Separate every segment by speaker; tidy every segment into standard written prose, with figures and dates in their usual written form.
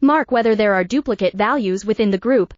Speaker 1: Mark whether there are duplicate values within the group.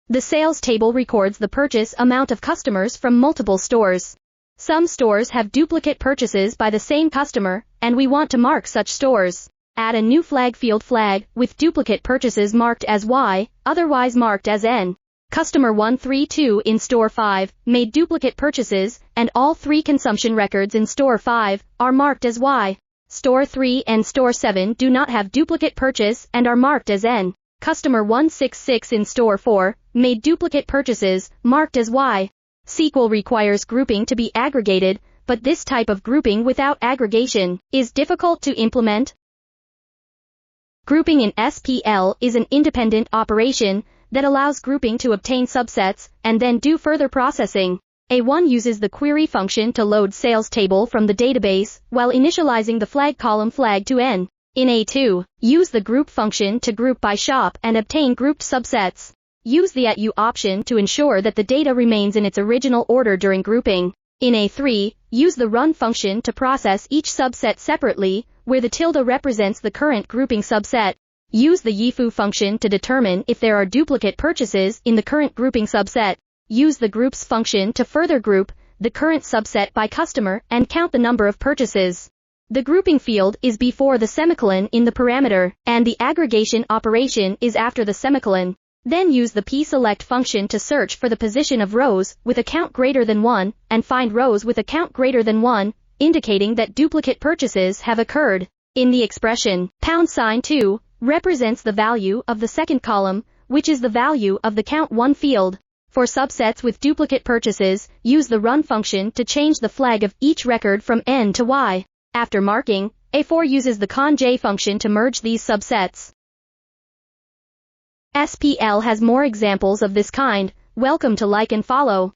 Speaker 1: The sales table records the purchase amount of customers from multiple stores. Some stores have duplicate purchases by the same customer, and we want to mark such stores. Add a new flag field flag with duplicate purchases marked as Y, otherwise marked as N. Customer 132 in store 5 made duplicate purchases, and all 3 consumption records in store 5 are marked as Y. Store 3 and store 7 do not have duplicate purchase and are marked as N. Customer 166 in store 4 made duplicate purchases, marked as Y. SQL requires grouping to be aggregated, but this type of grouping without aggregation is difficult to implement. Grouping in SPL is an independent operation that allows grouping to obtain subsets and then do further processing. A1 uses the query function to load sales table from the database while initializing the flag column flag to N. In A2, use the group function to group by shop and obtain grouped subsets. Use the @u option to ensure that the data remains in its original order during grouping. In A3, use the run function to process each subset separately, where the tilde represents the current grouping subset. Use the yifu function to determine if there are duplicate purchases in the current grouping subset. Use the groups function to further group the current subset by customer and count the number of purchases. The grouping field is before the semicolon in the parameter, and the aggregation operation is after the semicolon. Then use the pselect function to search for the position of rows with a count greater than 1, and find rows with a count greater than 1, indicating that duplicate purchases have occurred. In the expression, $2 represents the value of the second column, which is the value of the count 1 field. For subsets with duplicate purchases, use the run function to change the flag of each record from N to Y. After marking, A4 uses the conj function to merge these subsets. SPL has more examples of this kind. Welcome to like and follow.